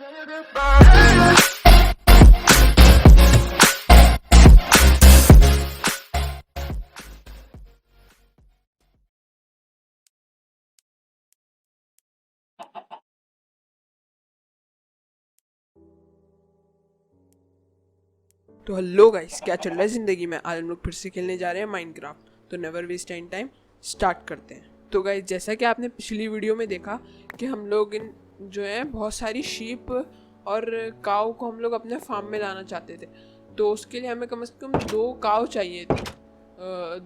तो hello guys, क्या चल रहा है ज़िंदगी में। आज हम लोग फिर से खेलने जा रहे हैं माइनक्राफ्ट। तो never waste any time, start करते हैं। तो गाइस, जैसा कि आपने पिछली वीडियो में देखा कि हम लोग इन जो है बहुत सारी शीप और काऊ को हम लोग अपने फार्म में लाना चाहते थे। तो उसके लिए हमें कम से कम 2 काऊ चाहिए थी,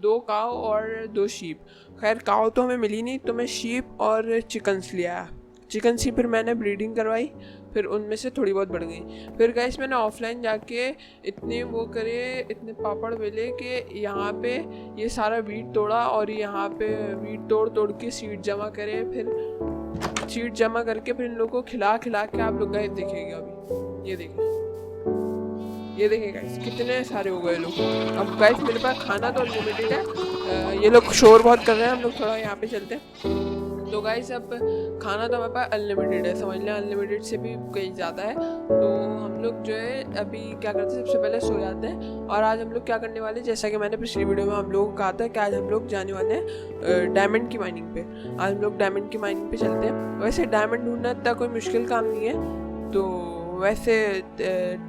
2 काऊ और 2 शीप। खैर काऊ तो हमें मिली नहीं, तो मैं शीप और चिकन्स ले आया। चिकन सी फिर मैंने ब्रीडिंग करवाई, फिर उनमें से थोड़ी बहुत बढ़ गई। फिर गाइस मैंने ऑफलाइन जाके इतने वो करे, इतने पापड़ बेले कि यहाँ पे ये सारा वीट तोड़ा और यहाँ पे वीट तोड़ तोड़ के सीड जमा करे। फिर सीड जमा करके फिर इन लोगों को खिला खिला के आप लोग गाइस देखेंगे। अभी ये देखिए गाइस, कितने सारे हो गए लोग। अब गाइस मेरे पास खाना तो अनलिमिटेड है। ये लोग शोर बहुत कर रहे हैं, हम लोग थोड़ा यहाँ पे चलते हैं। तो गाइस अब खाना तो हमारे पास अनलिमिटेड है, समझ लें अनलिमिटेड से भी कहीं ज़्यादा है। तो हम लोग जो है अभी क्या करते हैं, सबसे पहले सो जाते हैं। और आज हम लोग क्या करने वाले हैं, जैसा कि मैंने पिछली वीडियो में हम लोगों को कहा था कि आज हम लोग जाने वाले हैं डायमंड की माइनिंग पे। आज हम लोग डायमंड की माइनिंग पे चलते हैं। वैसे डायमंड ढूंढना इतना कोई मुश्किल काम नहीं है, तो वैसे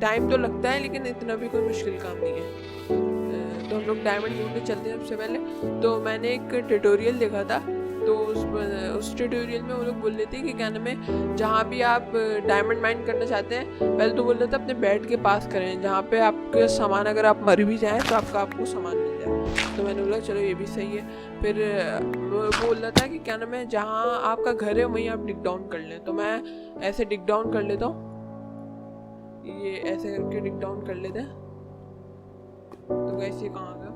टाइम तो लगता है लेकिन इतना भी कोई मुश्किल काम नहीं है। तो हम लोग डायमंड ढूंढने चलते हैं सबसे पहले। तो मैंने एक ट्यूटोरियल देखा था, तो उस ट्यूटोरियल में वो लोग बोल रहे थे कि क्या नाम है, जहाँ भी आप डायमंड माइन करना चाहते हैं, पहले तो बोल रहे थे अपने बेड के पास करें, जहाँ पे आपके सामान अगर आप मर भी जाएँ तो आपको सामान मिल जाए। तो मैंने बोला चलो ये भी सही है। फिर वो बोल रहा था कि क्या नाम है, जहाँ आपका घर है वहीं आप डिग डाउन कर लें। तो मैं ऐसे डिग डाउन कर लेता हूँ, ये ऐसे करके डिग डाउन कर लेते हैं। तो कैसे कहाँ गया?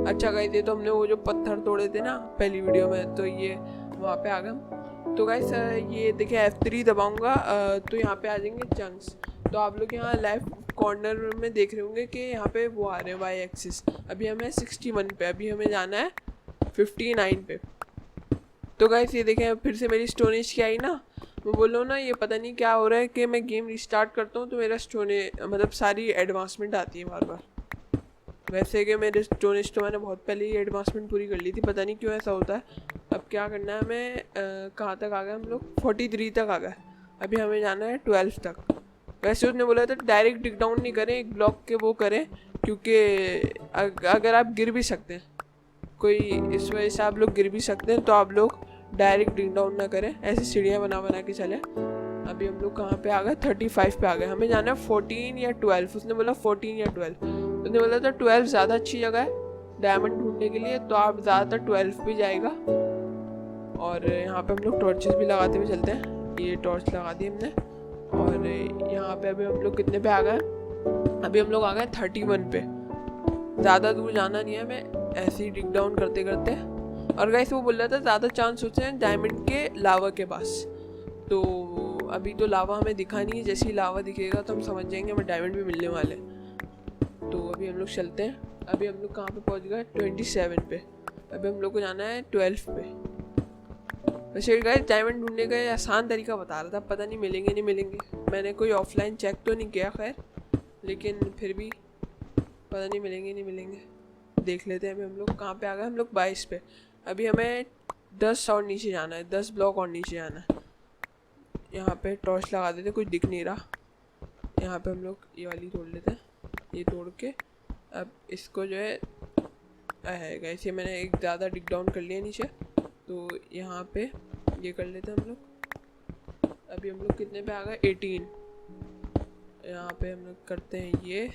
अच्छा गाइस, ये तो हमने वो जो पत्थर तोड़े थे ना पहली वीडियो में, तो ये वहाँ पे आ गए। तो गाइस ये देखिए F3 दबाऊंगा तो यहाँ पे आ जाएंगे चंक्स। तो आप लोग यहाँ लेफ्ट कॉर्नर में देख रहे होंगे कि यहाँ पे वो आ रहे हैं वाई एक्सिस। अभी हमें 61 पे, अभी हमें जाना है 59 पे। तो गाइस ये देखें, फिर से मेरी स्टोरेज क्या आई ना, मैं बोल रहा हूँ ना, ये पता नहीं क्या हो रहा है कि मैं गेम रिस्टार्ट करता हूँ तो मेरा स्टोरेज मतलब सारी एडवांसमेंट आती है बार बार। वैसे कि मेरे स्टोरेज तो मैंने बहुत पहले ही एडवांसमेंट पूरी कर ली थी, पता नहीं क्यों ऐसा होता है। अब क्या करना है हमें, कहाँ तक आ गए हम लोग? 43 तक आ गए। अभी हमें जाना है 12 तक। वैसे उसने बोला था डायरेक्ट डिग डाउन नहीं करें, एक ब्लॉक के वो करें, क्योंकि अगर आप गिर भी सकते हैं, कोई इस वजह से आप लोग गिर भी सकते हैं, तो आप लोग डायरेक्ट डिग डाउन ना करें, ऐसी सीढ़ियाँ बना बना के चलें। अभी हम लोग कहाँ पे आ गए? 35 पे आ गए। हमें जाना है 14 या 12। उसने बोला 14 या 12। उसने बोला था 12 ज़्यादा अच्छी जगह है डायमंड ढूंढने के लिए, तो आप ज़्यादातर 12 पे जाएगा। और यहाँ पे हम लोग टॉर्चेस भी लगाते हुए चलते हैं। ये टॉर्च लगा दी हमने। और यहाँ पे अभी हम लोग कितने पे आ गए? अभी हम लोग आ गए 31 पे। ज़्यादा दूर जाना नहीं है, हमें ऐसे ही डिग डाउन करते करते। और गाइस वो बोल रहा था ज़्यादा चांस होते हैं डायमंड के लावा के पास। तो अभी तो लावा हमें दिखा नहीं है, जैसे ही लावा दिखेगा तो हम समझ जाएंगे हमें डायमंड भी मिलने वाले। तो अभी हम लोग चलते हैं। अभी हम लोग कहाँ पे पहुँच गए? 27 पे। अभी हम लोग को जाना है 12 पे। वैसे गाइस डायमंड ढूंढने का आसान तरीका बता रहा था, पता नहीं मिलेंगे नहीं मिलेंगे। मैंने कोई ऑफलाइन चेक तो नहीं किया खैर, लेकिन फिर भी पता नहीं मिलेंगे नहीं मिलेंगे, देख लेते हैं। अभी हम लोग कहाँ पे आ गए? हम लोग 22 पे। अभी हमें 10 और नीचे जाना है, 10 ब्लॉक और नीचे जाना है। यहाँ पे टॉर्च लगा देते, कुछ दिख नहीं रहा। यहाँ पे हम लोग ये वाली तोड़ लेते हैं, ये तोड़ के अब इसको जो है गाइस, ये मैंने एक ज़्यादा डिग डाउन कर लिया नीचे, तो यहाँ पे ये कर लेते हैं हम लोग। अभी हम लोग कितने पे आ गए? 18। यहाँ पे हम लोग करते हैं ये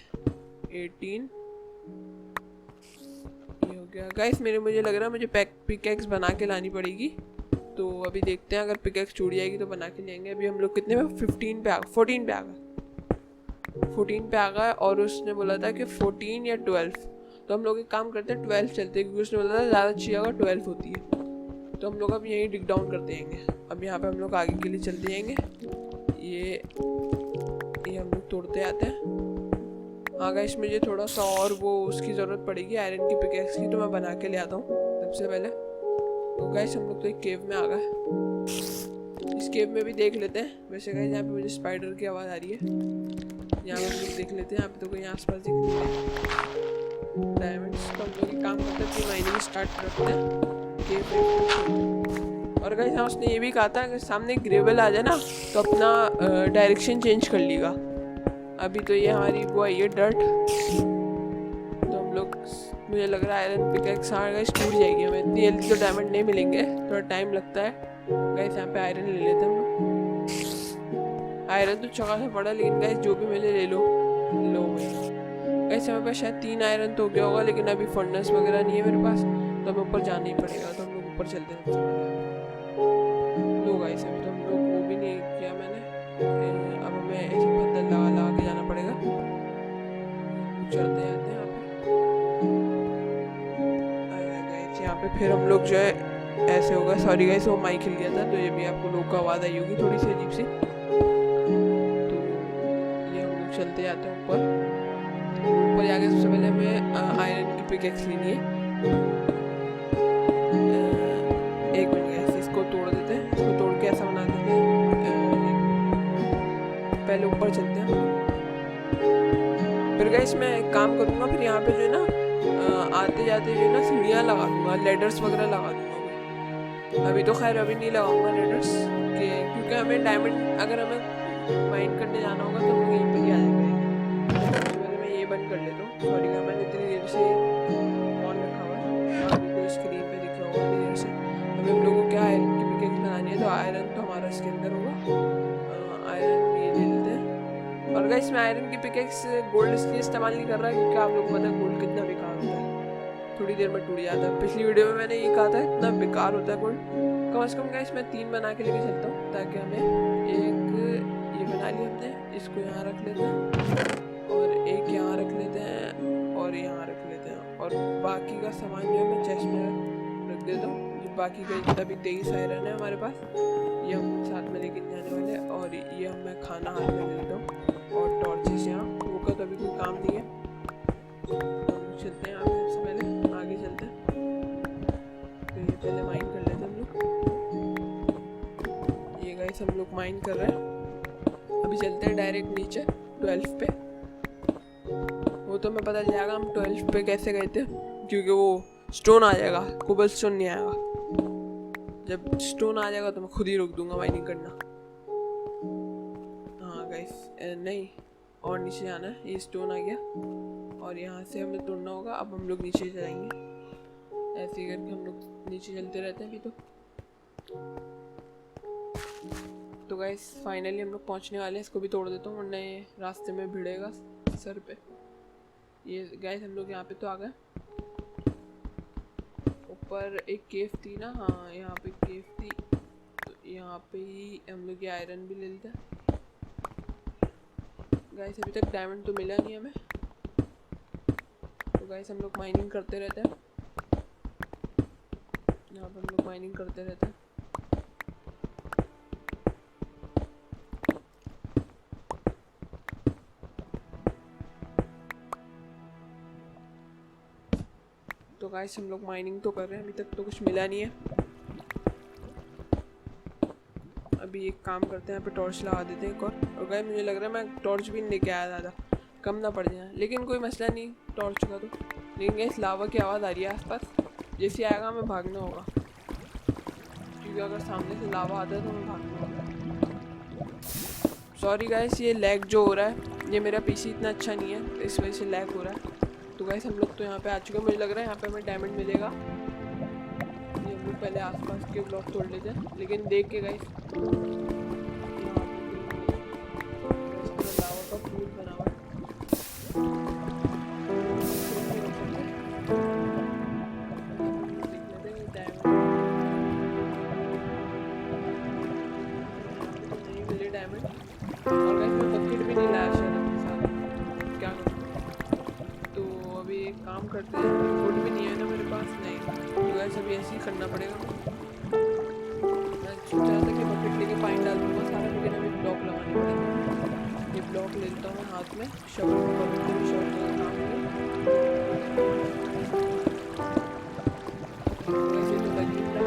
18। ये हो गया गाइस। मुझे लग रहा है मुझे पिकैक्स बना के लानी पड़ेगी। तो अभी देखते हैं, अगर पिकैक्स छूट जाएगी तो बना के लेंगे। अभी हम लोग कितने पे? 14 पे आ गए। और उसने बोला था कि 14 या 12। तो हम लोग एक काम करते हैं, 12 चलते हैं, क्योंकि उसने बोला था ज़्यादा अच्छी जगह 12 होती है। तो हम लोग अब यहीं डिग डाउन करते जाएंगे। अब यहाँ पे हम लोग आगे के लिए चलते जाएंगे। ये हम लोग तोड़ते आते हैं। हाँ गाइस, मुझे थोड़ा सा और वो उसकी ज़रूरत पड़ेगी आयरन की पिकैक्स की, तो मैं बना के ले आता हूँ सबसे पहले। तो गाइस हम लोग तो एक केव में आ गए। इस केव में भी देख लेते हैं। वैसे गाइस यहाँ पे मुझे स्पाइडर की आवाज़ आ रही है, यहाँ पे हम लोग देख लेते हैं। यहाँ पे तो कोई आसपास दिख नहीं है डायमंड्स। तो हम लोग एक काम करते हैं कि माइनिंग स्टार्ट करते हैं केव में। और गाइस हाँ, उसने ये भी कहा था अगर सामने ग्रेवल आ जाए ना तो अपना डायरेक्शन चेंज कर लीगा। अभी तो ये हमारी वो आई है डर्ट, तो हम लोग मुझे लग रहा है आयरन पिकैक्स हाँ गाइस टूट जाएगी। हमें इतनी जल्दी तो डायमंड नहीं मिलेंगे, थोड़ा टाइम लगता है। गाइस यहाँ पे आयरन ले लेते हैं हम लोग। आयरन तो चौका सा पड़ा, लेकिन गाइस जो भी मिले ले लो भाई। गाइस हमारे पास शायद 3 आयरन तो हो गया होगा, लेकिन अभी फर्नेस वगैरह नहीं है मेरे पास, तो हमें ऊपर जाना ही पड़ेगा। तो हम लोग ऊपर चलते हैं। लो गाइस अभी तो हम लोग वो भी नहीं किया मैंने, अब हमें ऐसे पत्थर लगा के जाना पड़ेगा। चलते जाते हैं यहाँ पे। फिर हम लोग जो है ऐसे होगा। सॉरी गाइस वो माइक हिल गया था, तो ये भी आपको लोग को आवाज़ आई होगी थोड़ी सी अजीब सी। तो ये हम लोग चलते जाते हैं ऊपर जाके। सबसे पहले हमें आयरन की पिकैक्स लेनी है। एक मिनट गाइस, इसको तोड़ देते हैं। इसको तोड़ के ऐसा बना देते हैं। पहले ऊपर चलते हैं, फिर गाइस मैं एक काम करूँगा। फिर यहाँ पे जो है ना आते जाते जो है ना सीढ़ियाँ लगा दूँगा, लेडर्स वगैरह लगा दूँगा। अभी तो खैर अभी नहीं लगाऊंगा लेडर्स के, क्योंकि हमें डायमंड अगर हमें माइन करने जाना होगा तो हम लोग यहीं पर ही आ जाएंगे। पहले मैं ये बंद कर लेता हूँ। सॉरी का मैंने इतनी देर से ऑन रखा हुआ है, आपको स्क्रीन पे दिख रहा होगा इतनी देर से। अभी हम लोग को क्या आयरन की पिकैक्स बनानी है, तो आयरन तो हमारा इसके अंदर होगा। आयरन भी ये ले लेते हैं। और गाइस मैं आयरन की पिकैक्स गोल्ड इसलिए इस्तेमाल नहीं कर रहा, क्योंकि आप लोग को पता है गोल्ड कितना बेकार होता है, थोड़ी देर में टूट जाता है। पिछली वीडियो में मैंने ये कहा था इतना बेकार होता है गोल्ड। कम से कम गाइस मैं 3 बना के लेके चलता हूँ, ताकि हमें एक ये बना लिया हमने, इसको यहाँ रख लेते हैं, और एक यहाँ रख लेते हैं, और यहाँ रख लेते हैं। और बाकी का सामान जो है मैं चेस्ट में रख देता हूँ। बाकी का जितना भी 23 आयरन है हमारे पास, ये हम साथ में लेके जाने वाले हैं। और ये मैं खाना हाथ में ले लेता हूँ, और टॉर्चेस यहाँ वो का तो अभी कोई काम नहीं है। चलते हैं आगे, सबसे पहले आगे चलते हैं। तो ये पहले माइन कर लेते हैं हम लोग। ये गाइस हम लोग माइन कर रहे हैं। अभी चलते हैं डायरेक्ट नीचे 12 पे। वो तो मैं पता चल जाएगा हम 12 पे कैसे गए थे, क्योंकि वो स्टोन आ जाएगा, कोबल स्टोन नहीं आएगा। जब स्टोन आ जाएगा तो मैं खुद ही रोक दूंगा माइनिंग करना। हाँ गाइस नहीं, और नीचे जाना है। ये स्टोन आ गया और यहाँ से हमें तोड़ना होगा। अब हम लोग नीचे जाएंगे, ऐसे ही करके हम लोग नीचे चलते रहते हैं अभी तो गाइस फाइनली हम लोग पहुँचने वाले हैं। इसको भी तोड़ देता हूँ, वरना ये रास्ते में भिड़ेगा सर पे। ये गाइस हम लोग यहाँ पे तो आ गए। ऊपर एक केव थी ना, हाँ यहाँ पे केव थी, तो यहाँ पे ही हम लोग ये आयरन भी ले लेते हैं। गाइस अभी तक डायमंड तो मिला नहीं हमें, तो गाइस हम लोग माइनिंग करते रहते हैं। यहाँ पे हम लोग माइनिंग करते रहते हैं। तो गाइस हम लोग माइनिंग तो कर रहे हैं, अभी तक तो कुछ मिला नहीं है। अभी एक काम करते हैं, यहाँ पे टॉर्च लगा देते हैं एक और गाइस मुझे लग रहा है मैं टॉर्च भी नहीं लेके आया था, कम ना पड़ जाए, लेकिन कोई मसला नहीं टॉर्च का तो। लेकिन गाइस लावा की आवाज़ आ रही है आसपास, जैसे आएगा हमें भागना होगा, क्योंकि अगर सामने से लावा आता है तो हमें भागना होगा। सॉरी गाइस ये लैग जो हो रहा है, ये मेरा पीसी इतना अच्छा नहीं है, तो इस वजह से लैग हो रहा है। तो गाइस हम लोग तो यहाँ पे आ चुके हैं, मुझे लग रहा है यहाँ पे हमें डायमंड मिलेगा। ये हम लोग पहले आसपास के ब्लॉक तोड़ लेते हैं, लेकिन देख के गाइस लावा का पूल बना हुआ है। नहीं मिले डायमंड, और गाइस मैं बकेट भी नहीं लाया शायद अपने साथ, क्या करूँ। तो अभी एक काम करते हैं, वुड भी नहीं है ना मेरे पास, नहीं तो गाइस अभी ऐसे ही करना पड़ेगा। मैं सोचा था कि बकेट लेके पानी डाल दूँगा सारा, लेकिन अभी ब्लॉक लगाने पड़ेगा। ये ब्लॉक लेता हूँ हाथ में, शवल को बकेट को शवल का काम है। वैसे तो लगी है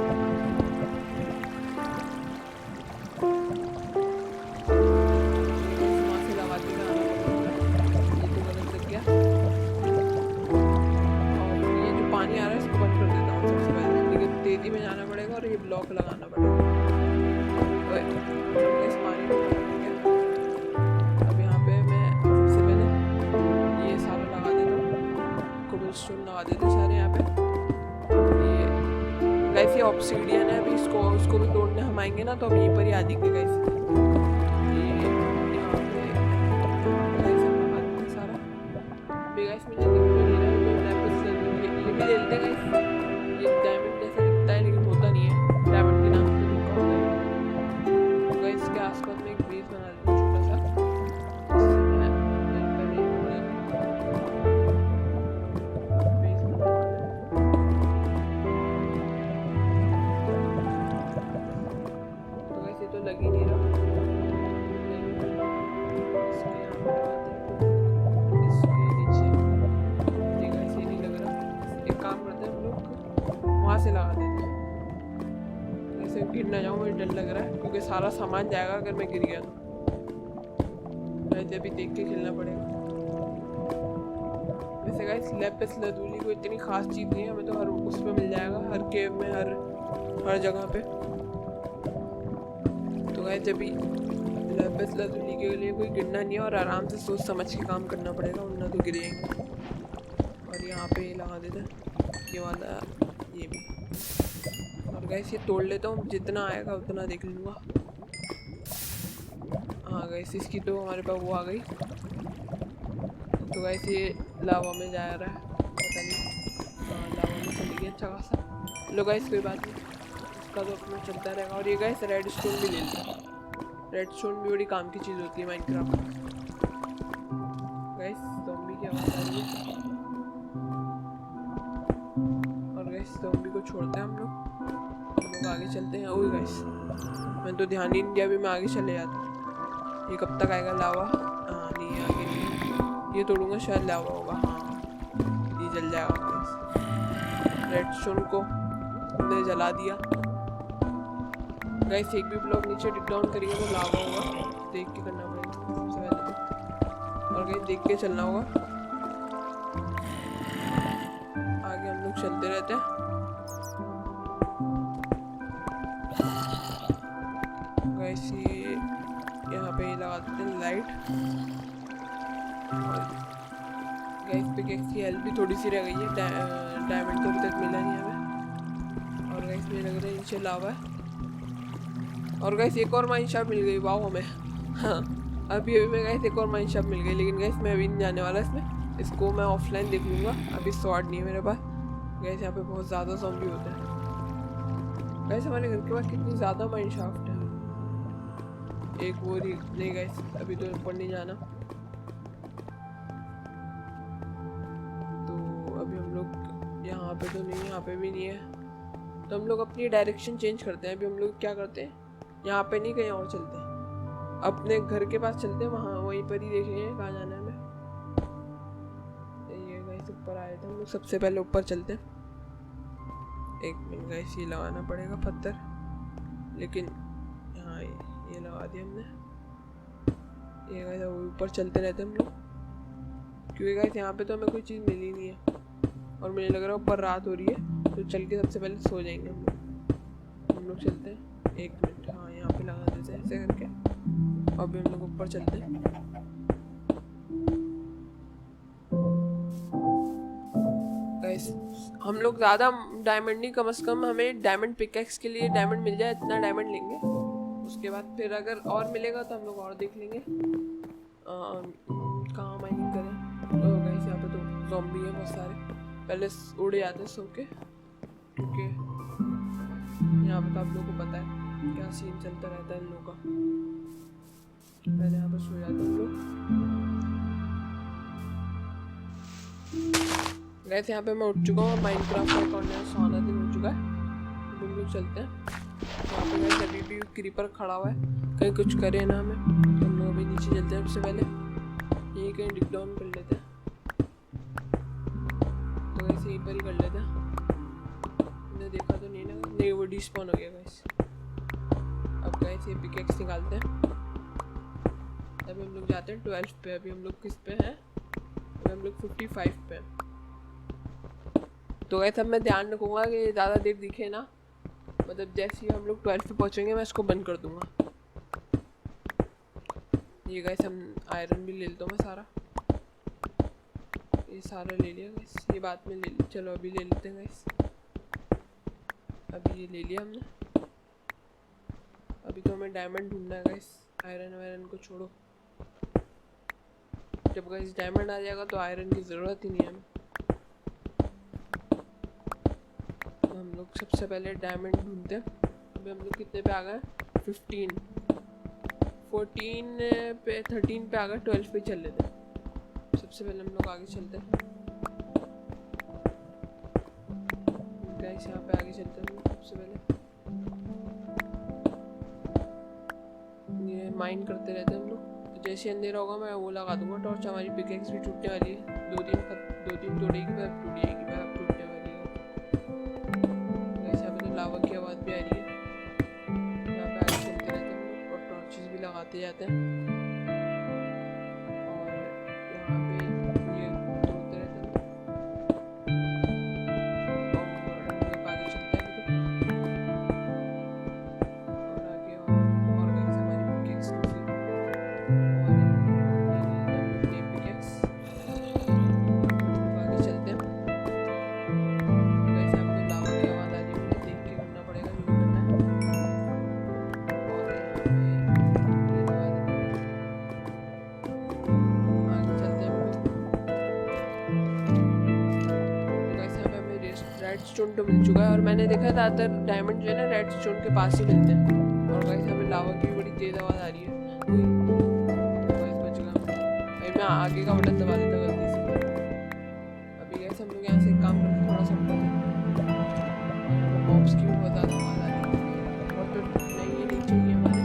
ऑब्सीडियन है, अभी उसको भी तोड़ने हम आएंगे ना तो हम यहीं पर ही आ जाएंगे गाइस। सारा गाइस मुझे दिख तो नहीं रहा है, जो लैपिस ये भी ले लेते हैं गाइस। ये डायमंड जैसा दिखता है लेकिन होता नहीं है, डायमंड के नाम पे लिखा होता है। तो गाइस इसके आसपास में एक बेस बना लेते हैं छोटा सा। लग ही नहीं रहा, इसके नीचे देखा ऐसे नहीं लग रहा। एक काम करते हैं हम लोग वहाँ से लगा देते हैं, ऐसे गिर ना जाऊँ, मुझे डर लग रहा है क्योंकि सारा सामान जाएगा अगर मैं गिर गया तो। वैसे अभी देख के खेलना पड़ेगा। वैसे गाइस लैपिस लैजुली कोई इतनी खास चीज़ नहीं है, हमें तो हर उसमें मिल जाएगा, हर केव में, हर जगह पे। तो गाइस जब भी लैपिस लैजुली के लिए कोई गिरना नहीं है और आराम से सोच समझ के काम करना पड़ेगा, वरना तो गिर जाएंगे। और यहाँ पे लगा देते हैं ये वाला, ये भी। और गाइस ये तोड़ लेता हूँ, जितना आएगा उतना देख लूँगा। हाँ गाइस इसकी तो हमारे पास वो आ गई। तो गाइस ये लावा में जा रहा है, पता नहीं। हाँ लावा में चली गई अच्छा खासा। लो गाइस कोई बात नहीं, इसका तो अपना चलता रहेगा। और ये गाइस रेड स्टोन भी ले लिया। रेड स्टोन भी बड़ी काम की चीज़ होती है माइनक्राफ्ट में। गाइस ज़ॉम्बी की आवाज़ आ रही है। और गाइस ज़ॉम्बी को छोड़ते हैं हम लोग आगे चलते हैं। ओह गाइस मैंने तो ध्यान ही नहीं दिया, अभी मैं आगे चले जाता हूँ। ये कब तक आएगा लावा? हाँ नहीं आगे नहीं, ये तोड़ूंगा शायद लावा होगा। हाँ ये जल जाएगा। रेड स्टोन को हमने जला दिया। गाइस एक भी ब्लॉक नीचे डिग डाउन करेंगे तो लावा होगा, देख के करना पड़ेगा सबसे पहले तो। और गाइस देख के चलना होगा, आगे हम लोग चलते रहते हैं। गाइस ये यहाँ पे लगा देते हैं लाइट। और गाइस पिकेक्स की हेल्थ भी थोड़ी सी रह गई है, डायमंड तो अभी तक मिला नहीं हमें। और गाइस मुझे लग रहा है नीचे लावा है। और गाइस एक और माइन शॉप मिल गई, वाओ हमें। हाँ अभी मैं गाइस एक और माइन शॉप मिल गई, लेकिन गाइस मैं अभी नहीं जाने वाला इसमें, इसको मैं ऑफलाइन देख लूँगा। अभी स्वॉर्ड नहीं है मेरे पास। गाइस यहाँ पे बहुत ज़्यादा ज़ॉम्बी होते हैं। गाइस हमारे घर के पास कितनी ज़्यादा माइन शाफ्ट है। एक वो नहीं गाइस अभी तो ऊपर नहीं जाना। तो अभी हम लोग यहाँ पे तो नहीं, यहाँ पे भी नहीं है, तो हम लोग अपनी डायरेक्शन चेंज करते हैं। अभी हम लोग क्या करते हैं, यहाँ पे नहीं कहीं और चलते हैं, अपने घर के पास चलते हैं, वहाँ वहीं पर ही देखेंगे कहाँ जाना है हमें। ये गाइस ऊपर आए थे हम लोग, सबसे पहले ऊपर चलते हैं। एक मिनट गाइस ये लगाना पड़ेगा पत्थर, लेकिन हाँ ये लगा दिया हमने। ये गाइस ऊपर चलते रहते हम लोग, क्योंकि गाइस यहाँ पे तो हमें कोई चीज़ मिली नहीं है और मुझे लग रहा है ऊपर रात हो रही है, तो चल के सबसे पहले सो जाएंगे हम लोग चलते हैं। एक मिनट, हाँ यहाँ पे लगा देते हैं ऐसे करके। अभी हम लोग ऊपर चलते हैं। गाइस हम लोग ज़्यादा डायमंड नहीं, कम से कम हमें डायमंड पिकैक्स के लिए डायमंड मिल जाए, इतना डायमंड लेंगे। उसके बाद फिर अगर और मिलेगा तो हम लोग और देख लेंगे कहाँ माइनिंग करें। गाइस यहाँ पे तो ज़ॉम्बी है बहुत सारे, पहले उड़ जाते हैं सो के, क्योंकि यहाँ पे तो आप लोगों को पता है क्या सीन चलता रहता है इन लोगों का। पहले यहाँ पर सो जाते हैं हम लोग। गाइस यहाँ पे मैं उठ चुका हूँ, माइनक्राफ्ट का अकाउंट सोना दिन हो चुका है। हम लोग चलते हैं। यहाँ पे गाइस अभी भी क्रीपर खड़ा हुआ है, कहीं कुछ करे ना हमें, तो हम लोग अभी नीचे चलते हैं। सबसे पहले यही कहीं डिग डाउन कर लेते हैं, तो गाइस यहीं पर ही कर लेते हैं। मैंने देखा तो नहीं ना, नहीं वो डिस्पॉन हो गया गाइस। अब गाइस ये पिकेक्स निकालते हैं। अभी हम लोग जाते हैं 12 पे। अभी हम लोग किस पे हैं? अभी हम लोग 55 पे हैं। तो गाइस अब मैं ध्यान रखूँगा कि ज़्यादा देर दिखे ना, मतलब जैसे ही हम लोग 12 पे पहुँचेंगे मैं इसको बंद कर दूँगा। ये गाइस हम आयरन भी ले लेता हूँ मैं सारा, ये सारा ले लिया गाइस, ये बाद में ले, चलो अभी ले लेते हैं गाइस। अभी ये ले लिया हमने। अभी तो हमें डायमंड ढूंढना है गाइस, आयरन वायरन को छोड़ो। जब गाइस डायमंड आ जाएगा तो आयरन की ज़रूरत ही नहीं है हमें। तो हम लोग सबसे पहले डायमंड ढूंढते हैं। अभी हम लोग कितने पे आ गए? 15, 14 पे, 13 पे आ गए, 12 पे चल लेते हैं। सबसे पहले हम लोग आगे चलते हैं गाइस, यहाँ पे आगे चलते हैं। सबसे पहले ये माइन करते रहते हैं हम लोग। तो जैसे अंधेरा होगा मैं वो लगा दूंगा टॉर्च। हमारी पिकेक्स भी टूटने वाली है, दो तीन तोड़ेगी फिर टूट जाएगी, फिर अब टूटने वाली है। गाइस यहाँ पे तो लावा की आवाज़ भी आ रही है। यहाँ पे आगे चलते रहते हैं हम लोग और टॉर्चेस भी लगाते जाते हैं। और यहाँ पे ये तोड़ते रहते हैं और हम लोग आगे चलते हैं। और आगे और गाइस हमारी पिकेक्स टूट गई और ये पिकेक्स। आगे चलते हैं गाइस। यहाँ पे लावा की आवाज़ आ रही है, मुझे देख के करना पड़ेगा जो भी करना है। और यहाँ पे ये लगा देते हैं। आगे चलते हैं हम लोग। तो गाइस यहाँ पे हमें रेड स्टोन तो मिल चुका है और मैंने देखा ज़्यादातर डायमंड जो है ना रेड स्टोन के पास ही मिलते हैं। और गाइस यहाँ पे लावा की बड़ी तेज आवाज़ आ रही है। तो गाइस बच गया भाई, मैं आगे का बटन दबा देता गलती से। अभी गाइस हम लोग यहाँ से एक काम करते हैं, थोड़ा सा ऊपर मॉब्स की भी बहुत ज़्यादा आवाज़ आ रही है। और तो नहीं, ये नहीं चाहिए हमारे।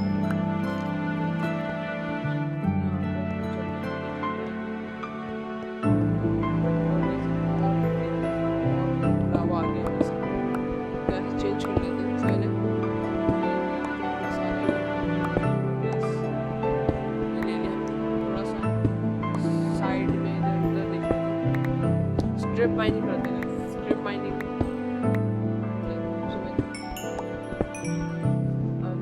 लावा आ गया चेंज कर लेते हैं पहले। ले लिया थोड़ा सा साइड में, इधर उधर देख लेते हैं। स्ट्रिप माइनिंग करते हैं, स्ट्रिप माइनिंग।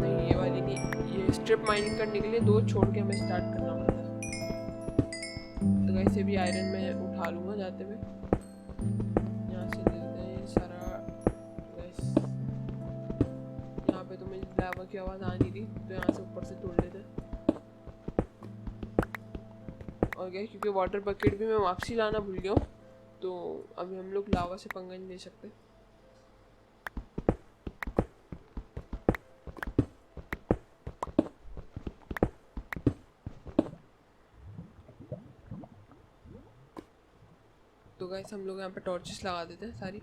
नहीं ये वाली नहीं, ये स्ट्रिप माइनिंग करने के लिए दो छोड़ के हमें स्टार्ट करना पड़ता है। तो गाइस ये भी आयरन में उठा लूँगा जाते हुए। यहाँ से ले लेते हैं ये सारा गाइस। यहाँ पे तो मुझे लावा की आवाज़ आ नहीं रही, तो यहाँ से ऊपर से तोड़ लेते हैं। और गाइस क्योंकि वाटर बकेट भी मैं वापसी लाना भूल गया हूँ, तो अभी हम लोग लावा से पंगा नहीं ले सकते। तो गाइस हम लोग यहाँ पे टॉर्चेस लगा देते हैं सारी।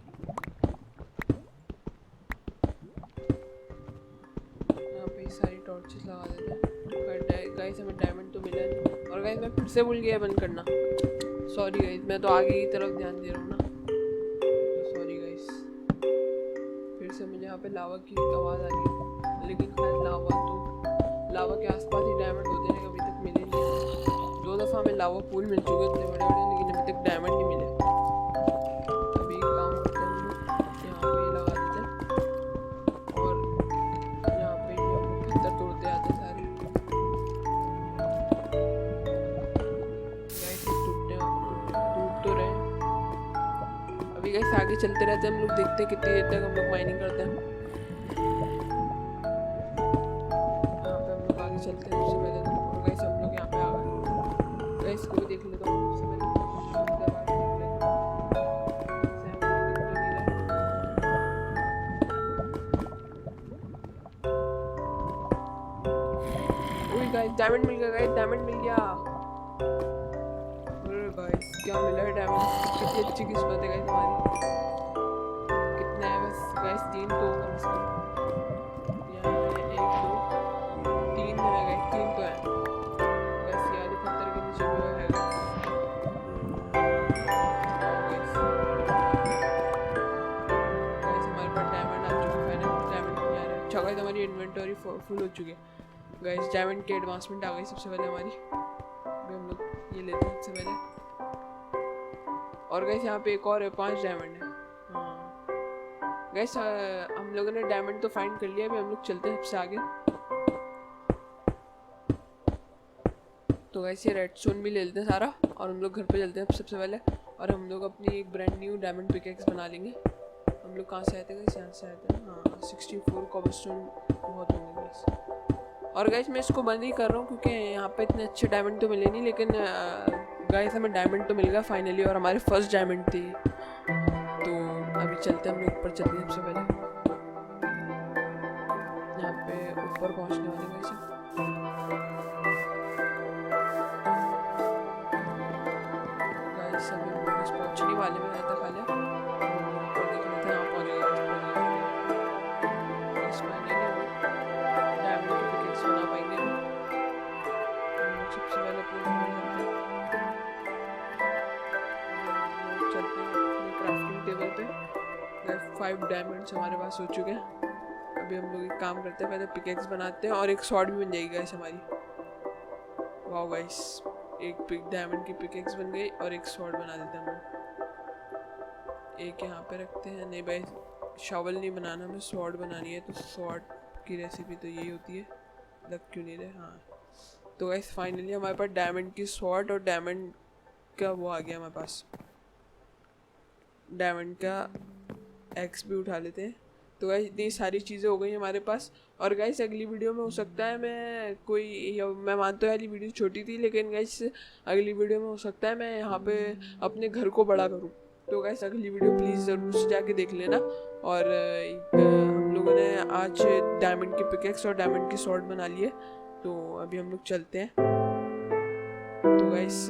यहाँ पे सारी टॉर्चेस लगा देते हैं। पर गाइस हमें डायमंड तो मिला नहीं। और गाइस मैं फिर से भूल गया बंद करना, सॉरी गाइस। मैं तो आगे की तरफ ध्यान दे रहा हूँ ना, तो सॉरी गाइस। फिर से मुझे यहाँ पे लावा की आवाज़ आ रही है, लेकिन खैर लावा के आसपास ही डायमंड होते हैं, अभी तक मिले नहीं। 2 दफ़ा हमें लावा पूल मिल चुके इतने बड़े बड़े, लेकिन अभी तक डायमंड नहीं मिले। अभी एक काम करते हैं, हम लोग यहाँ पे लगा देते हैं और यहाँ पे हम लोग पत्थर तोड़ते आते हैं सारे। गाइस टूट तो रहे हैं। अभी गाइस आगे चलते रहते हैं हम लोग, देखते हैं कितनी देर तक हम लोग माइनिंग करते हैं। यहाँ पे हम लोग आगे चलते हैं सबसे पहले तो। और गाइस हम लोग यहाँ पे आ गए। गाइस को भी देख लेता हूँ सबसे पहले। गाइस डायमंड मिल गया, गाइस डायमंड मिल गया। अरे गाइस क्या मिला है डायमंड, कितनी अच्छी किस्मत है गाइस हमारी। कितना है बस गाइस, 3 तो कम से कम। यहाँ पे 1 2 3 है गाइस, 3 तो है गाइस। ये आधे पत्थर के नीचे भी है गाइस। हमारे पास डायमंड आ चुके हैं, डायमंड नहीं आ रहे। अच्छा गाइस हमारी इन्वेंटरी फुल हो चुकी है गाइस। डायमंड की एडवांसमेंट आ गई सबसे पहले हमारी। अभी हम लोग ये लेते हैं सबसे पहले। और गाइस यहाँ पे एक और है, 5 डायमंड है। हाँ गाइस हम लोगों ने डायमंड तो फाइंड कर लिया। अभी हम लोग चलते हैं सबसे आगे। तो गाइस ये रेडस्टोन भी ले लेते हैं सारा और हम लोग घर पे चलते हैं सबसे पहले। और हम लोग अपनी एक ब्रांड न्यू डायमंड पिकेक्स बना लेंगे। हम हम लोग कहाँ से आए थे गाइस? यहाँ से आए थे। हाँ 64 कॉबलस्टोन बहुत होंगे गाइस। और गाइस मैं इसको बंद ही कर रहा हूँ क्योंकि यहाँ पे इतने अच्छे डायमंड तो मिले नहीं, लेकिन गाइस हमें डायमंड तो मिल गया फाइनली, और हमारे फर्स्ट डायमंड थी। तो अभी चलते हैं हम लोग ऊपर, चलते हैं सबसे पहले। यहाँ पे ऊपर पहुँचने वाले गाइस हम। गाइस अभी हम लोग बस पहुँचने वाले में रहता खाली ऊपर देख रहे थे। यहाँ पहुँच गए गाइस, फाइनली हम लोग डायमंड की पिकेक्स बना पाएंगे। हम लोग सबसे पहले अपने चलते हैं अपने क्राफ्टिंग टेबल पे। 5 डायमंड्स हमारे पास हो चुके हैं। अभी हम लोग एक काम करते हैं, पहले पिकेक्स बनाते हैं और एक स्वॉर्ड भी बन जाएगी गाइस हमारी। वाह गाइस, एक डायमंड की पिकेक्स बन गई और एक स्वॉर्ड बना देते हैं हम लोग। एक यहाँ पे रखते हैं। नहीं भाई, शॉवल नहीं बनाना, हमें स्वॉर्ड बनानी है, तो स्वॉर्ड की रेसिपी तो यही होती है। लग क्यों नहीं रहे? हाँ तो गाइस फाइनली हमारे पास डायमंड की स्वॉर्ड और डायमंड का वो आ गया हमारे पास। डायमंड का एक्स भी उठा लेते हैं। तो गाइस इतनी सारी चीज़ें हो गई हमारे पास। और गाइस अगली वीडियो में हो सकता है मैं मानता हूँ यार ये वीडियो छोटी थी, लेकिन गाइस अगली वीडियो में हो सकता है मैं यहाँ पे अपने घर को बड़ा करूँ। तो गाइस अगली वीडियो प्लीज़ ज़रूर से जाके देख लेना। और हम लोगों ने आज डायमंड की पिकेक्स और डायमंड की स्वॉर्ड बना लिए। तो अभी हम लोग चलते हैं। तो गाइस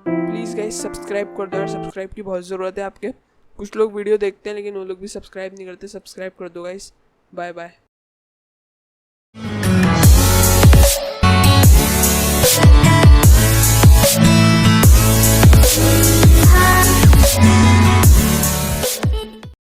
प्लीज़ गाइस सब्सक्राइब कर दो यार, सब्सक्राइब की बहुत ज़रूरत है आपके। कुछ लोग वीडियो देखते हैं लेकिन वो लोग भी सब्सक्राइब नहीं करते। सब्सक्राइब कर दो गाइस। Bye bye.